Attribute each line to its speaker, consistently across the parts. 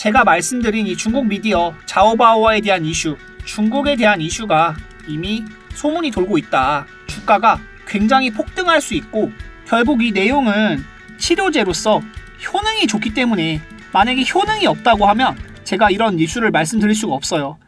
Speaker 1: 제가 말씀드린 이 중국 미디어 자오바오에 대한 이슈, 중국에 대한 이슈가 이미 소문이 돌고 있다. 주가가 굉장히 폭등할 수 있고 결국 이 내용은 치료제로서 효능이 좋기 때문에 만약에 효능이 없다고 하면 제가 이런 이슈를 말씀드릴 수가 없어요.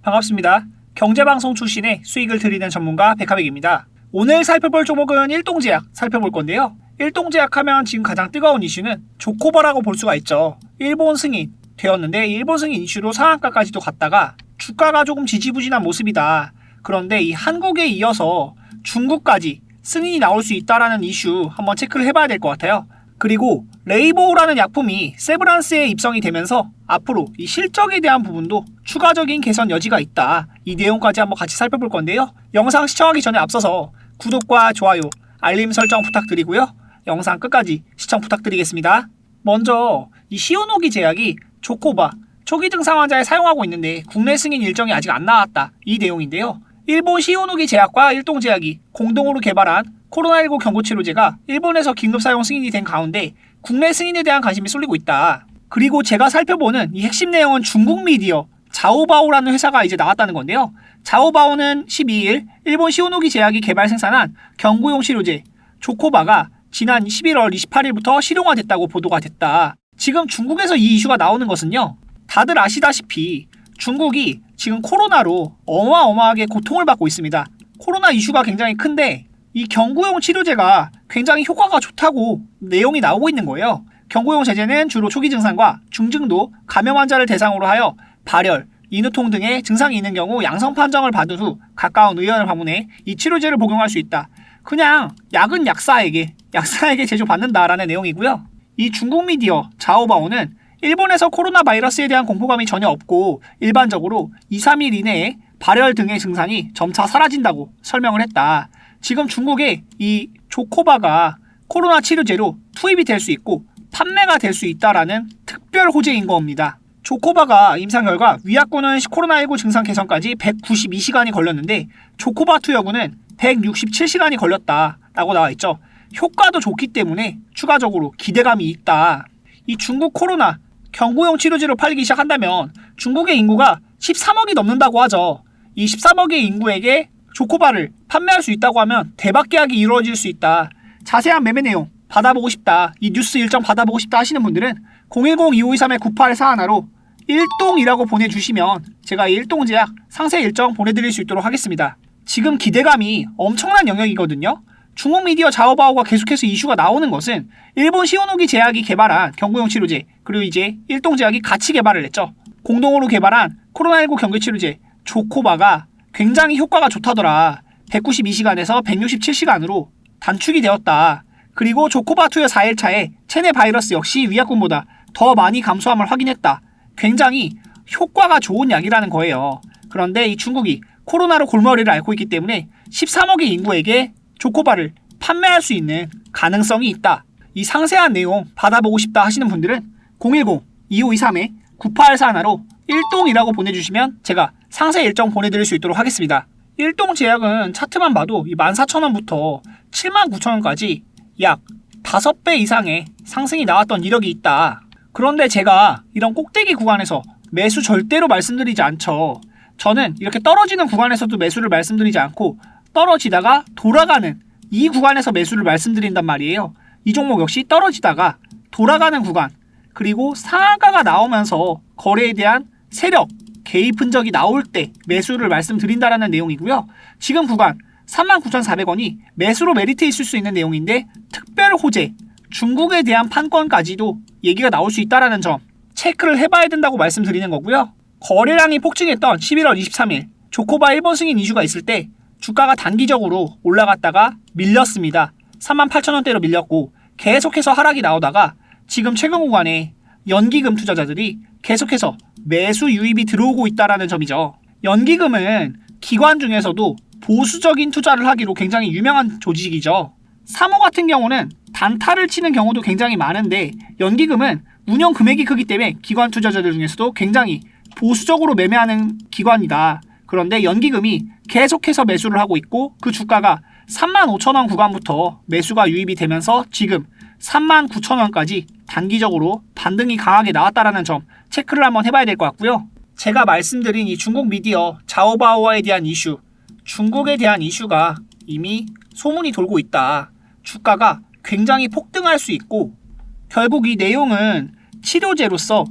Speaker 1: 반갑습니다. 경제방송 출신의 수익을 드리는 전문가 백하백입니다. 오늘 살펴볼 종목은 일동제약 살펴볼 건데요. 일동제약 하면 지금 가장 뜨거운 이슈는 조코바라고 볼 수가 있죠. 일본 승인 되었는데 일본 승인 이슈로 상한가까지도 갔다가 주가가 조금 지지부진한 모습이다. 그런데 이 한국에 이어서 중국까지 승인이 나올 수 있다라는 이슈 한번 체크를 해봐야 될 것 같아요. 그리고 레이보라는 약품이 세브란스에 입성이 되면서 앞으로 이 실적에 대한 부분도 추가적인 개선 여지가 있다. 이 내용까지 한번 같이 살펴볼 건데요. 영상 시청하기 전에 앞서서 구독과 좋아요, 알림 설정 부탁드리고요. 영상 끝까지 시청 부탁드리겠습니다. 먼저 이 시오노기 제약이 조코바 초기 증상 환자에 사용하고 있는데 국내 승인 일정이 아직 안 나왔다. 이 내용인데요. 일본 시오노기 제약과 일동제약이 공동으로 개발한 코로나19 경구치료제가 일본에서 긴급 사용 승인이 된 가운데 국내 승인에 대한 관심이 쏠리고 있다. 그리고 제가 살펴보는 이 핵심 내용은 중국 미디어 자오바오라는 회사가 이제 나왔다는 건데요. 자오바오는 12일 일본 시오노기 제약이 개발 생산한 경구용 치료제 조코바가 지난 11월 28일부터 실용화됐다고 보도가 됐다. 지금 중국에서 이 이슈가 나오는 것은요. 다들 아시다시피 중국이 지금 코로나로 어마어마하게 고통을 받고 있습니다. 코로나 이슈가 굉장히 큰데 이 경구용 치료제가 굉장히 효과가 좋다고 내용이 나오고 있는 거예요. 경구용 제제는 주로 초기 증상과 중증도 감염 환자를 대상으로 하여 발열, 인후통 등의 증상이 있는 경우 양성 판정을 받은 후 가까운 의원을 방문해 이 치료제를 복용할 수 있다. 그냥 약은 약사에게 제조받는다라는 내용이고요. 이 중국 미디어 자오바오는 일본에서 코로나 바이러스에 대한 공포감이 전혀 없고 일반적으로 2-3일 이내에 발열 등의 증상이 점차 사라진다고 설명을 했다. 지금 중국에 이 조코바가 코로나 치료제로 투입이 될 수 있고 판매가 될 수 있다라는 특별 호재인 겁니다. 조코바가 임상 결과 위약군은 코로나19 증상 개선까지 192시간이 걸렸는데 조코바 투여군은 167시간이 걸렸다라고 나와 있죠. 효과도 좋기 때문에 추가적으로 기대감이 있다. 이 중국 코로나 경구용 치료제로 팔리기 시작한다면 중국의 인구가 13억이 넘는다고 하죠. 이 13억의 인구에게 조코바를 판매할 수 있다고 하면 대박 계약이 이루어질 수 있다. 자세한 매매 내용 받아보고 싶다. 이 뉴스 일정 받아보고 싶다 하시는 분들은 010-2523-9841로 일동이라고 보내주시면 제가 일동제약 상세 일정 보내드릴 수 있도록 하겠습니다. 지금 기대감이 엄청난 영역이거든요. 중국 미디어 자오바오가 계속해서 이슈가 나오는 것은 일본 시오노기 제약이 개발한 경구용 치료제 그리고 이제 일동제약이 같이 개발을 했죠. 공동으로 개발한 코로나19 경구치료제 조코바가 굉장히 효과가 좋다더라. 192시간에서 167시간으로 단축이 되었다. 그리고 조코바 투여 4일차에 체내 바이러스 역시 위약군보다 더 많이 감소함을 확인했다. 굉장히 효과가 좋은 약이라는 거예요. 그런데 이 중국이 코로나로 골머리를 앓고 있기 때문에 13억의 인구에게 조코바를 판매할 수 있는 가능성이 있다. 이 상세한 내용 받아보고 싶다 하시는 분들은 010-2523-9841로 일동이라고 보내주시면 제가 상세 일정 보내드릴 수 있도록 하겠습니다. 일동제약은 차트만 봐도 14,000원부터 79,000원까지 약 5배 이상의 상승이 나왔던 이력이 있다. 그런데 제가 이런 꼭대기 구간에서 매수 절대로 말씀드리지 않죠. 저는 이렇게 떨어지는 구간에서도 매수를 말씀드리지 않고 떨어지다가 돌아가는 이 구간에서 매수를 말씀드린단 말이에요. 이 종목 역시 떨어지다가 돌아가는 구간 그리고 상한가가 나오면서 거래에 대한 세력, 개입 흔적이 나올 때 매수를 말씀드린다라는 내용이고요. 지금 구간 39,400원이 매수로 메리트 있을 수 있는 내용인데 특별 호재, 중국에 대한 판권까지도 얘기가 나올 수 있다라는 점 체크를 해봐야 된다고 말씀드리는 거고요. 거래량이 폭증했던 11월 23일 조코바 일본 승인 이슈가 있을 때 주가가 단기적으로 올라갔다가 밀렸습니다. 38,000원대로 밀렸고 계속해서 하락이 나오다가 지금 최근 구간에 연기금 투자자들이 계속해서 매수 유입이 들어오고 있다라는 점이죠. 연기금은 기관 중에서도 보수적인 투자를 하기로 굉장히 유명한 조직이죠. 사모 같은 경우는 단타를 치는 경우도 굉장히 많은데 연기금은 운영 금액이 크기 때문에 기관 투자자들 중에서도 굉장히 보수적으로 매매하는 기관이다. 그런데 연기금이 계속해서 매수를 하고 있고 그 주가가 35,000원 구간부터 매수가 유입이 되면서 지금 39,000원까지 단기적으로 반등이 강하게 나왔다라는 점 체크를 한번 해봐야 될 것 같고요. 제가 말씀드린 이 중국 미디어 자오바오에 대한 이슈, 중국에 대한 이슈가 이미 소문이 돌고 있다. 주가가 굉장히 폭등할 수 있고, 결국 이 내용은 치료제로서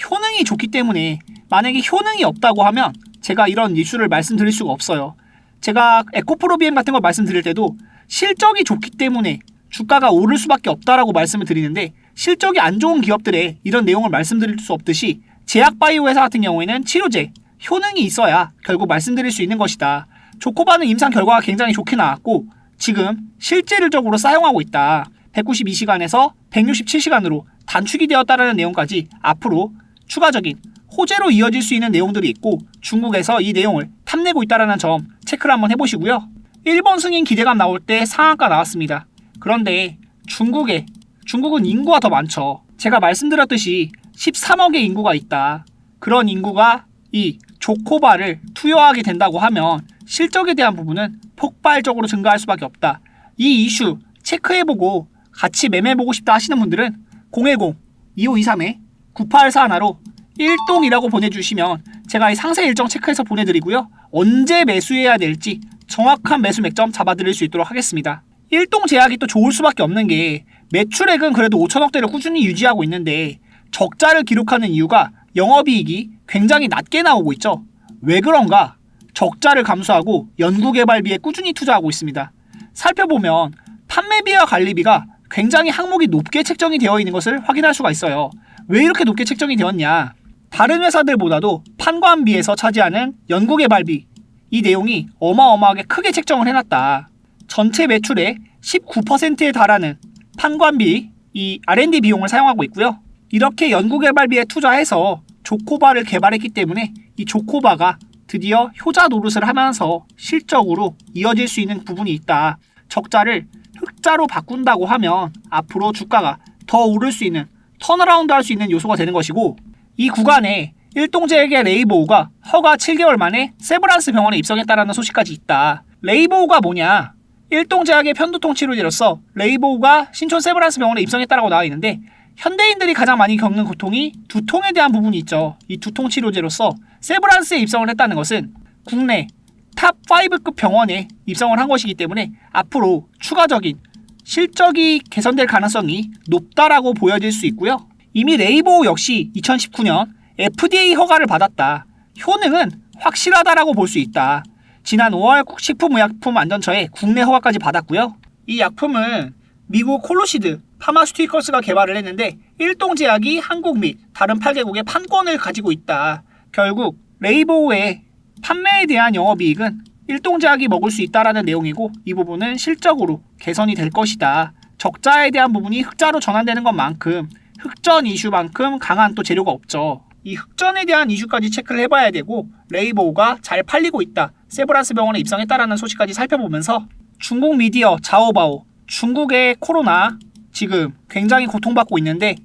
Speaker 1: 효능이 좋기 때문에 만약에 효능이 없다고 하면 제가 이런 이슈를 말씀드릴 수가 없어요. 제가 에코프로비엠 같은 걸 말씀드릴 때도 실적이 좋기 때문에 주가가 오를 수밖에 없다라고 말씀을 드리는데, 실적이 안 좋은 기업들의 이런 내용을 말씀드릴 수 없듯이 제약바이오 회사 같은 경우에는 치료제, 효능이 있어야 결국 말씀드릴 수 있는 것이다. 조코바는 임상 결과가 굉장히 좋게 나왔고 지금 실질적으로 사용하고 있다. 192시간에서 167시간으로 단축이 되었다는 내용까지 앞으로 추가적인 호재로 이어질 수 있는 내용들이 있고, 중국에서 이 내용을 탐내고 있다는 점 체크를 한번 해보시고요. 일본 승인 기대감 나올 때 상한가 나왔습니다. 그런데 중국은 인구가 더 많죠. 제가 말씀드렸듯이 13억의 인구가 있다. 그런 인구가 이 조코바를 투여하게 된다고 하면 실적에 대한 부분은 폭발적으로 증가할 수밖에 없다. 이 이슈 체크해보고 같이 매매해보고 싶다 하시는 분들은 010-2523-9841로 1동이라고 보내주시면 제가 이 상세 일정 체크해서 보내드리고요. 언제 매수해야 될지 정확한 매수 맥점 잡아드릴 수 있도록 하겠습니다. 1동 제약이 또 좋을 수밖에 없는 게 매출액은 그래도 5천억대를 꾸준히 유지하고 있는데 적자를 기록하는 이유가 영업이익이 굉장히 낮게 나오고 있죠. 왜 그런가? 적자를 감수하고 연구개발비에 꾸준히 투자하고 있습니다. 살펴보면 판매비와 관리비가 굉장히 항목이 높게 책정이 되어 있는 것을 확인할 수가 있어요. 왜 이렇게 높게 책정이 되었냐? 다른 회사들보다도 판관비에서 차지하는 연구개발비, 이 내용이 어마어마하게 크게 책정을 해놨다. 전체 매출의 19%에 달하는 판관비, 이 R&D 비용을 사용하고 있고요. 이렇게 연구개발비에 투자해서 조코바를 개발했기 때문에 이 조코바가 드디어 효자 노릇을 하면서 실적으로 이어질 수 있는 부분이 있다. 적자를 흑자로 바꾼다고 하면 앞으로 주가가 더 오를 수 있는, 턴어라운드 할 수 있는 요소가 되는 것이고, 이 구간에 일동제약의 레이보우가 허가 7개월 만에 세브란스 병원에 입성했다라는 소식까지 있다. 레이보우가 뭐냐? 일동제약의 편두통 치료제로서 레이보우가 신촌 세브란스 병원에 입성했다라고 나와 있는데, 현대인들이 가장 많이 겪는 고통이 두통에 대한 부분이 있죠. 이 두통 치료제로서 세브란스에 입성을 했다는 것은 국내 탑5급 병원에 입성을 한 것이기 때문에 앞으로 추가적인 실적이 개선될 가능성이 높다라고 보여질 수 있고요. 이미 레이보우 역시 2019년 FDA 허가를 받았다. 효능은 확실하다라고 볼 수 있다. 지난 5월 식품의약품안전처에 국내 허가까지 받았고요. 이 약품은 미국 콜로시드 파마스티컬스가 개발을 했는데 일동제약이 한국 및 다른 8개국의 판권을 가지고 있다. 결국 레이보우의 판매에 대한 영업이익은 일동제약이 먹을 수 있다라는 내용이고, 이 부분은 실적으로 개선이 될 것이다. 적자에 대한 부분이 흑자로 전환되는 것만큼 흑전 이슈만큼 강한 또 재료가 없죠. 이 흑전에 대한 이슈까지 체크를 해봐야 되고, 레이보우가 잘 팔리고 있다, 세브란스 병원에 입성했다라는 소식까지 살펴보면서 중국 미디어 자오바오, 중국의 코로나 지금 굉장히 고통받고 있는데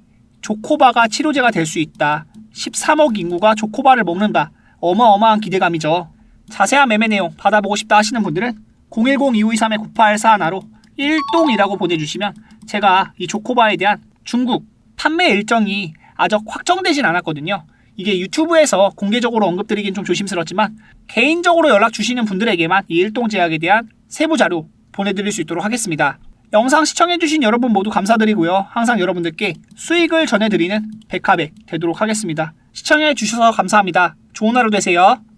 Speaker 1: 조코바가 치료제가 될 수 있다. 13억 인구가 조코바를 먹는다. 어마어마한 기대감이죠. 자세한 매매 내용 받아보고 싶다 하시는 분들은 010-2523-9841로 1동이라고 보내주시면 제가 이 조코바에 대한 중국 판매 일정이 아직 확정되진 않았거든요. 이게 유튜브에서 공개적으로 언급드리긴 좀 조심스럽지만 개인적으로 연락 주시는 분들에게만 이 일동제약에 대한 세부 자료 보내드릴 수 있도록 하겠습니다. 영상 시청해주신 여러분 모두 감사드리고요. 항상 여러분들께 수익을 전해드리는 백화백 되도록 하겠습니다. 시청해주셔서 감사합니다. 좋은 하루 되세요.